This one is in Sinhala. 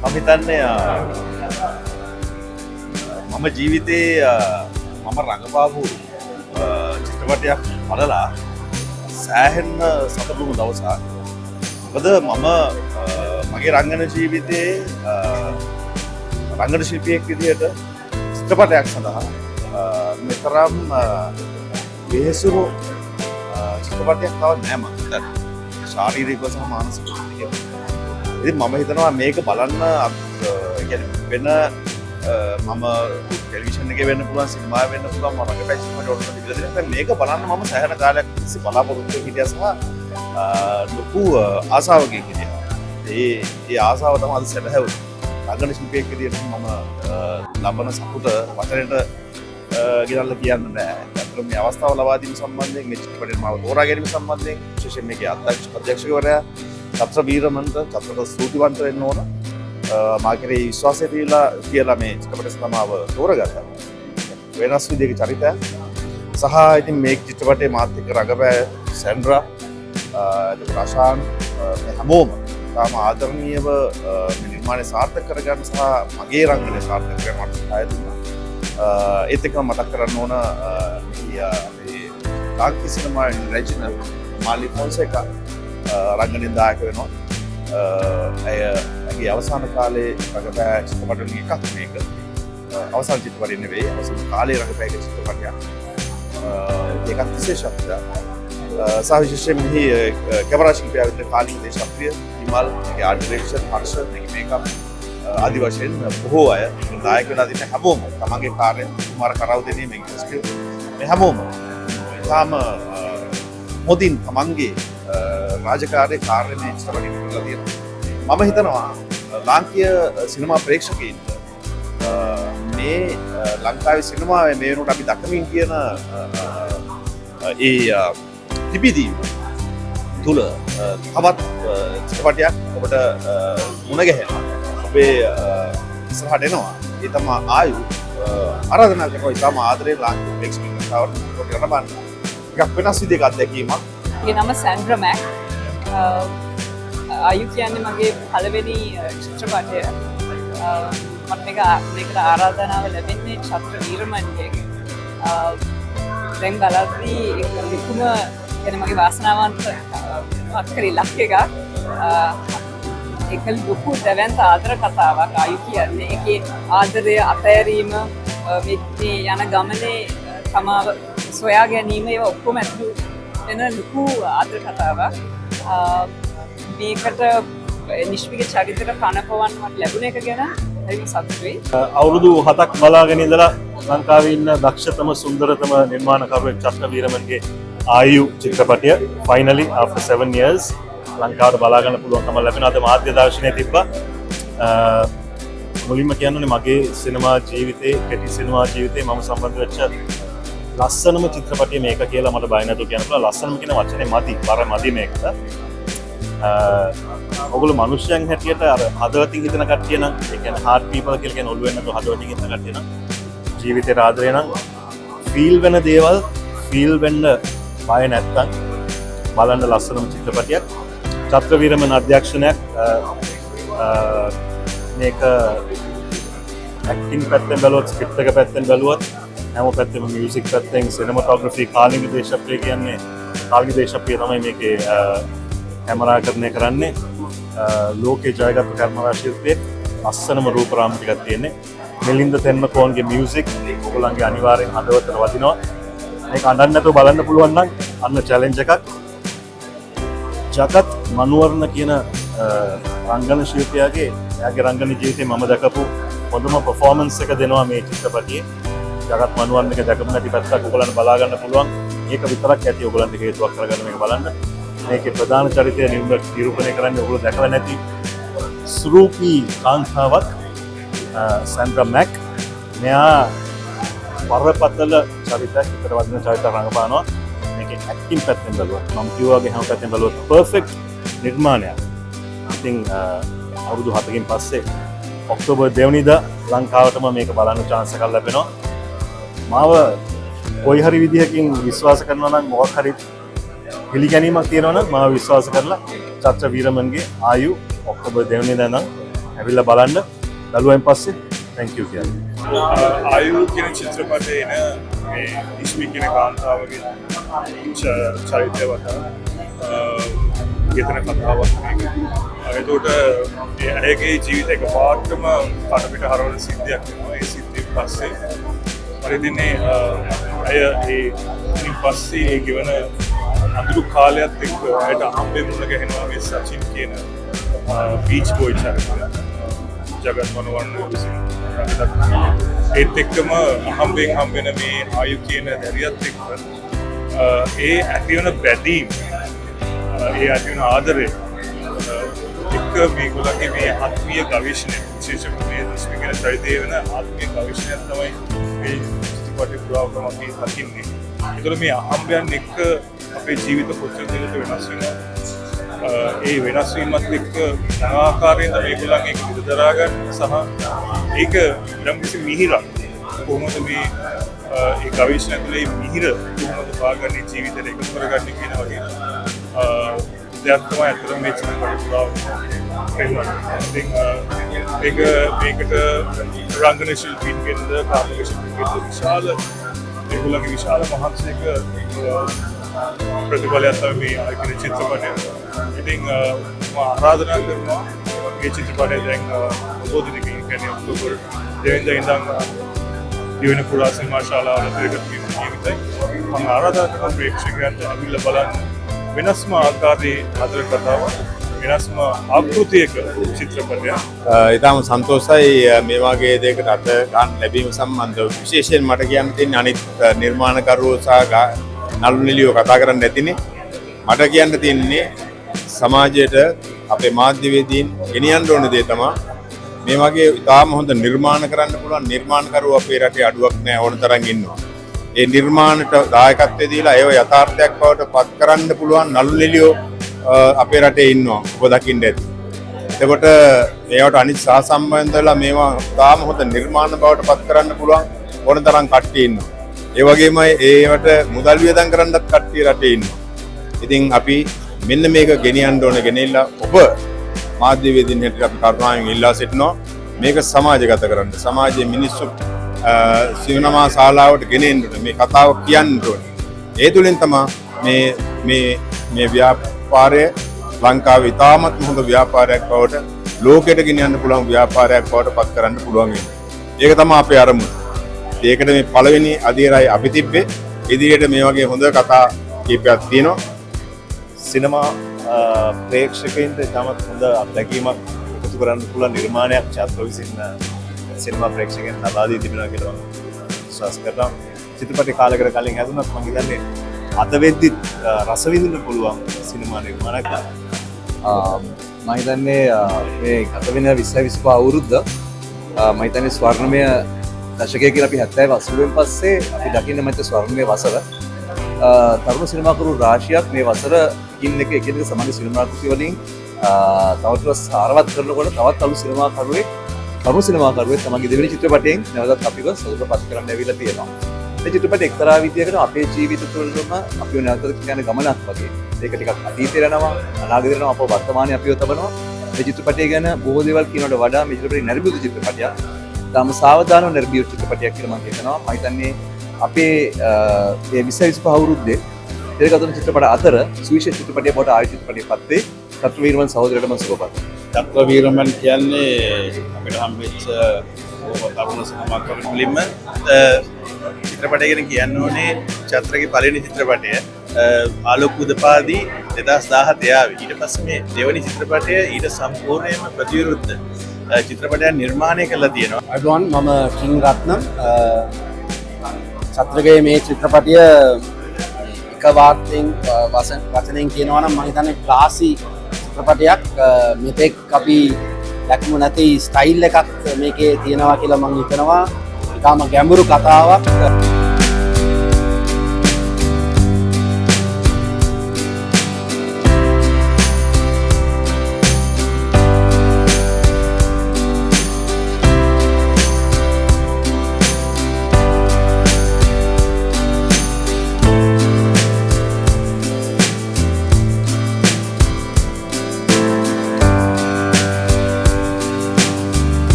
මම හිතන්නේ මම ජීවිතේ මම රඟපාපු චිත්‍රපටයක් බලලා සෑහෙන්න සතුටුුණු දවසක්. මොකද මම මගේ රංගන ජීවිතේ රංගන ශිල්පියෙක් විදිහට චිත්‍රපටයක් සඳහා මෙතරම් වෙහෙසුණු චිත්‍රපටයක් තව නෑ මම හිතන්නේ. ශාරීරිකව සහ මානසිකව. ඉතින් මම හිතනවා මේක බලන්න වෙන මම ටෙලිවිෂන් එකේ වෙන්න පුළුවන් සිනමාවේ වෙන්න පුළුවන් මම රඟපෑම් සිනමාවට ඔන්න තිබිලා තියෙනවා. මේක බලන්න මම සෑහෙන කාලයක් තිස්සේ බලාපොරොත්තු වෙ හිටියා සහ ලොකු ආසාවකින් හිටියා. ඒ ආසාව තමයි අද සැබෑවුනේ. රංගන ශිල්පියෙක් විදිහට මම ලබන සතුට වචනෙට ගෙනල්ලා කියන්න බෑ. අතන මේ අවස්ථාව ලබා දීම සම්බන්ධයෙන් මේ චිත්‍රපටය මාව තෝරා ගැනීම සම්බන්ධයෙන් විශේෂයෙන් මේකේ අධ්‍යක්ෂකවරයා චත්‍ර වීරමන්ත චත්‍රට ස්තුතිවන්ත වෙන්න ඕන. මා කෙරෙහි විශ්වාසය තියලා මේ චිත්‍රපටය සමාව තෝරගත්තා. වෙනස් විදිහක චරිතයක් සහ ඉතින් මේ චිත්‍රපටයේ මාත් එක්ක රඟපෑ සැන්ඩ්‍රා ප්‍රශාන් මේ හැමෝම තාම ආදරණීයව මේ නිර්මාණය සාර්ථක කරගන්න සහ මගේ රංගනය සාර්ථක කරගන්න සහාය දුන්නා. ඒත් එක්කම මතක් කරන්න ඕන අපේ ලාංකික සිනමාවේ රෙජිනල් මාලි ෆොන්සේකා රංගනයෙන් දායක වෙනවා. ඇගේ අවසාන කාලේ රඟපෑ චිත්‍රපටවලින් එකක් මේක. අවසාන චිත්‍රපටය නෙවෙයි අවසාන කාලේ රඟපෑ චිත්‍රපටයක්. ඒකත් විශේෂත්වයක්. සහ විශේෂයෙන් මෙහි කැමරා ශිල්පියා විදිහට කාලිංග දේශප්‍රිය හිමල් මේකේ ආර්ට් ඩිරෙක්ෂන් හර්ෂ මේකේ මේකප් ආදි වශයෙන් බොහෝ අය දායක වෙලා තින්න හැමෝම තමන්ගේ කාර්ය කුමාර කරවුදෙනේ මේ ස්ක්‍රිප්ට් මේ හැමෝම තාම මොදින් තමන්ගේ රාජකාරී කාර්යමය චිත්‍රපටි කරලා තියෙනවා. මම හිතනවා ලාංකීය සිනමා ප්‍රේක්ෂකයින්ට මේ ලංකාවේ සිනමාවේ මේ වෙනකොට අපි දක්මින් කියන ඒ තිබිදීම තුල තවත් චිත්‍රපටයක් ඔබට මුණ ගැහෙනවා. ඔබේ ඉස්සරහට එනවා. ඒ තමයි ආයු ආරාධනා කරනවා ඉතාම ආදරේ ලාංකික ප්‍රේක්ෂකයන්ට කොට කරන්න. එකක් වෙනස් විදිහක අත්දැකීමක්. මගේ නම සැන්ඩ්‍රා මැක්. ආයු කියන්නේ මගේ පළවෙනි චිත්‍රපටය. මට මේකට ආරාධනාව ලැබෙන්නේ චත්‍ර වීරමන්ගේ. දැන් බලද්දී ඒක ලොකුම කියන්නේ මගේ වාසනාවන්ත අක්කර ඉලක්ක එකක්. ඒක ලොකු දැවැන්ත ආදර කතාවක් ආයු කියන්නේ. ඒකේ ආදරය අතෑරීම මේ යන ගමනේ තමාව සොයා ගැනීම ඒවා ඔක්කොම ඇතුළු වෙන ලොකු ආදර කතාවක්. මේකට නිශ්මික චරිතයට කනපවන්න මට ලැබුණ එක ගැන හරිම සතුටුයි. අවුරුදු 7ක් බලාගෙන ඉඳලා ලංකාවේ ඉන්න දක්ෂතම සුන්දරතම නිර්මාණකරුවෙක් චත්‍ර වීරමන්ගේ ආයු චිත්‍රපටය finally after 7 years ලංකාවට බලා ගන්න පුළුවන්කම ලැබෙන අද මාධ්‍ය දර්ශනයේ තිබ්බා. මුලින්ම කියන්නනේ මගේ සිනමා ජීවිතේ කෙටි සිනමා ජීවිතේ මම සම්බන්ධ වෙච්ච ලස්සනම චිත්‍රපටය මේක කියලා මට බය නැතුව කියන්න පුළුවන්. ලස්සනම කියන වචනේ මදි. බර මදි මේකට. ඔගොල්ලෝ මිනිස්යන් හැටියට අර හදවතින් හිතන කට්ටිය නම් ඒ කියන්නේ heart people කියලා කියන ඔළුවෙන් නැතුව හදවතින් හිතන කට්ටිය නම් ජීවිතේට ආදරේ නම් ෆීල් වෙන දේවල් ෆීල් වෙන්න බය නැත්තම් බලන්න ලස්සනම චිත්‍රපටයක්. චත්‍ර වීරමන් අධ්‍යක්ෂණයක් මේක ඇක්ටිං පැත්තෙන් බැලුවොත් ස්ක්‍රිප්ට් එක පැත්තෙන් බැලුවොත් හැම පැත්තෙම මියුසික් පැත්තෙන් සිනමටෝග්‍රැෆි කාලිංග දේශප්‍රිය කියන්නේ කාලිංග දේශප්‍රිය තමයි මේකේ කැමරාකරණය කරන්නේ. ලෝකේ ජයගත්තු කැමරා ශිල්පියෙක් ලස්සනම රූප රාමු ටිකක් තියෙන්නේ. මිලින්ද තෙන්නකෝන්ගේ මියුසික් ඔයගොල්ලන්ගේ අනිවාර්යෙන් හදවතට වදිනවා. මේක අඬන්න නැතුව බලන්න පුළුවන් නම් අන්න චැලෙන්ජ් එකක්. ජගත් මනුවර්ණ කියන රංගන ශිල්පියාගේ එයාගේ රංගන ජීවිතේ මම දැකපු හොඳම පර්ෆෝමන්ස් එක දෙනවා මේ චිත්‍රපටියේ. ජගත් මනුවර්ණ එක දැකපු නැති පැත්තක් ඔයගොල්ලන්ට බලා ගන්න පුළුවන්. ඒක විතරක් ඇති ඔයගොල්ලන්ට හේතුවක් කරගන්න මේක බලන්න. මේකේ ප්‍රධාන චරිතය නිරූපණය කරන්නේ ඔයගොල්ලෝ දැකලා නැති ස්රූපී කාන්තාවක් සැන්ඩ්‍රා මැක්. මෙයා වරපතල චරිතයක් විතර වදින චරිත රඟපානවා. මේකේ ඇක්ටිං පැත්තෙන් බැලුවොත් මම කිව්වා වගේ හැම පැත්තෙන් බැලුවොත් පර්ෆෙක්ට් නිර්මාණයක්. ඉතින් අවුරුදු 7කින් පස්සේ ඔක්තෝබර් 2 වෙනිදා ලංකාවටම මේක බලන්න chance එකක් ලැබෙනවා. මාව කොයි හරි විදිහකින් විශ්වාස කරනවා නම් මොකක් හරි පිළිගැනීමක් තියෙනවා නම් මාව විශ්වාස කරලා චත්‍ර වීරමන්ගේ ආයු ඔක්තෝබර් 2 වෙනිදා නම් ඇවිල්ලා බලන්න බැලුවෙන් පස්සේ thank you කියන්නේ. ආයු කියන චිත්‍රපටයේ එන මේ ඉස්මි කියන කාන්තාවගේ චරිතය වටා ගෙතන කතාවක් මේක. එතකොට ඇයගේ ජීවිතය එකපාරටම කටපිට හරවන සිද්ධියක් වෙනවා. ඒ සිද්ධිය පස්සේ පරිදිනේ අය ඉතින් පස්සේ ඒ ගෙවන අඳුරු කාලයත් එක්ක ඇයට හම්බෙන්න මුණ ගැහෙනවා මේ සචින් කියන බීච් බෝයි චරිතය. ජගත් මනෝවර්ණ විසින් ඒත් එක්කම හම්බෙන් හම්බෙන මේ ආයු කියන දැරියත් එක්ක ඒ ඇතිවන බැඳීම් ඒ ඇතිවන ආදරය එක්ක මේගොල්ලන්ගේ මේ ආත්මීය ගවේෂණය විශේෂයෙන්ම මේ දස්මිකන චරිතය වෙන ආත්මීය ගවේෂණයක් තමයි මේ චිත්‍රපටය පුරාවටම අපි දකින්නේ. ඒතර මේ අහම්බයන් එක්ක අපේ ජීවිත කොච්චර දෙයකට වෙනස් වෙනවද? ඒ වෙනස් වීමත් එක්ක ආකාරයෙන් මේගොල්ලන් ඒක විදදරා ගන්න සහ ඒක යම්කිසි මිහිරක් කොහොමද මේ ඒ ගවේෂණය තුළේ මිහිර කොහොමද පාගන්නේ ජීවිතයට එකතු කරගන්නේ කියන වගේ දෙයක් තමයි අතර මේ චිත්‍රපටය පුරාවටම ඉතින් ඒක මේකට රංගන ශිල්පීන්ගෙන්ද කාර්මික ශිල්පීන්ගෙන්ද විශාල ඒගොල්ලන්ගේ විශාල මහන්සියක ප්‍රතිඵලයක් තමයි මේ ආයතන චිත්‍රපටය. ඉතින් මම ආරාධනා කරනවා මේ චිත්‍රපටය දැන් බොහෝ දිනකින් කියන්නේ ඔක්තෝබර් 2 වෙනිදා ඉඳන් දිවෙන පුරා සිනමා ශාලාවල ප්‍රගත වීම නියමිතයි. මම ආරාධනා කරනවා ප්‍රේක්ෂකයන්ට ඇවිල්ලා බලන්න වෙනස්ම ආකාරයේ ආදර කතාවක් වෙනස්ම ආකෘතියක චිත්‍රපටයක්. ඉතාම සන්තෝෂයි මේ වගේ දෙයකට අත ගන්න ලැබීම සම්බන්ධව. විශේෂයෙන් මට කියන්න තියෙන්නේ අනිත් නිර්මාණකරුවෝ සහ නළු නිළියෝ කතා කරන්න නැතිනේ. මට කියන්න තියෙන්නේ සමාජයට අපේ මාධ්‍යවේදීන් ගෙනියන්න ඕන දේ තමයි මේ වගේ ඉතාම හොඳ නිර්මාණ කරන්න පුළුවන් නිර්මාණකරුවෝ අපේ රටේ අඩුවක් නැහැ ඕන තරම් ඉන්නවා. ඒ නිර්මාණයට දායකත්වය දීලා ඒව යථාර්ථයක් බවට පත් කරන්න පුළුවන් නළු නිළියෝ අපේ රටේ ඉන්නවා. ඔබ දකින්න ඇති. එතකොට මේවට අනිත් සහ සම්බන්ධ වෙලා මේවා තාම හොඳ නිර්මාණ බවට පත් කරන්න පුළුවන් ඕන තරම් කට්ටිය ඉන්නවා. ඒ වගේමයි ඒවට මුදල් වියදම් කරන්නත් කට්ටිය රටේ ඉන්නවා. ඉතින් අපි මෙන්න මේක ගෙනියන්න ඕන ගෙනෙilla ඔබ මාධ්‍යවේදීන් හැටියට අපි කරුණාවෙන් ඉල්ලා සිටිනවා මේක සමාජගත කරන්න. සමාජයේ මිනිස්සු සිනමා ශාලාවට ගෙනෙන්න ඕනේ. මේ කතාව කියන්න ඕනේ. ඒ තුලින් තමයි මේ ව්‍යාපාරය ලංකාවේ ඉතාමත් හොඳ ව්‍යාපාරයක් බවට ලෝකෙට ගෙනියන්න පුළුවන් ව්‍යාපාරයක් බවට පත් කරන්න පුළුවන් වෙන්නේ. ඒක තමයි අපේ අරමුණ. ඒකට මේ පළවෙනි අධීරයි අපි තිබ්බේ. ඉදිරියට මේ වගේ හොඳ කතා කීපයක් තියෙනවා. සිනමා ප්‍රේක්ෂකයින්ට ඉතාමත් හොඳ අත්දැකීමක් එකතු කරන්න පුළුවන් නිර්මාණයක් චාත්‍ර විසින් සිනමා ප්‍රේක්ෂකයන් ලබා දී තිබෙනවා කියලා මම විශ්වාස කරනවා. චිත්‍රපටි කාලයකට කලින් හැදුනත් මම හිතන්නේ අද වෙද්දිත් රස විඳින්න පුළුවන් සිනමා නිර්මාණයක්. මම හිතන්නේ මේ ගත වෙන 20-25 අවුරුද්ද මම හිතන්නේ ස්වර්ණමය දශකය කියලා අපි 70 80 පස්සේ අපි දකින්න මැද ස්වර්ණමය වසර තරුණ සිනමාකරු රාශියක් මේ වසර එකිනෙක සමග සිනමා කෘති වලින් තවදුරටත් සාරවත් කරනකොට තවත් අලුත් තරුණ සිනමාකරුවෙක් තමන්ගේ දෙවෙනි චිත්‍රපටයෙන් නැවතත් අපිව සතුටුපත් කරන්න ඇවිල්ලා තියෙනවා. මේ චිත්‍රපටය එක්තරා විදියකට අපේ ජීවිත තුළම අපිව නැවතත් කියන ගමනක් වගේ. ඒක ටිකක් අතීතේ යනවා, අනාගතේ යනවා, අපව වර්තමානයේ අපිව තබනවා. මේ චිත්‍රපටය ගැන බොහෝ දේවල් කියනවට වඩා මේ චිත්‍රපටය නිර්මිත චිත්‍රපටයක්. තාම සාවධානව නිර්මිත චිත්‍රපටයක් කියලා මම හිතනවා. මම හිතන්නේ අපේ මේ 20-25 අවුරුද්දේ තිරගතන චිත්‍රපට අතර සුවිශේෂ චිත්‍රපටයක් බවට ආයු චිත්‍රපටයක් පත්තේ චක්‍රවීරමන් සහෝදරයට මම සුබපත්. චක්‍රවීරමන් කියන්නේ අපිට හම්බෙච්ච තරුණ සිනමාකරුවෙක් මුලින්ම චිත්‍රපටය ගැන කියන්න ඕනේ චත්‍රගේ පළවෙනි චිත්‍රපටය ආලෝක උදපාදී 2017 ආවේ. ඊට පස්සේ මේ දෙවෙනි චිත්‍රපටය ඊට සම්පූර්ණයෙන්ම ප්‍රතිවිරුද්ධ චිත්‍රපටයක් නිර්මාණය කරලා තියෙනවා. අඩුවන් මම කිං රත්නම් චත්‍රගේ මේ චිත්‍රපටිය එක වාක්‍යයෙන් වචනයෙන් කියනවා නම් මම හිතන්නේ ක්ලාසි චිත්‍රපටයක්. මෙතෙක් අපි දැක්ම නැති ස්ටයිල් එකක් මේකේ තියෙනවා කියලා මම හිතනවා. ඊටාම ගැඹුරු කතාවක්.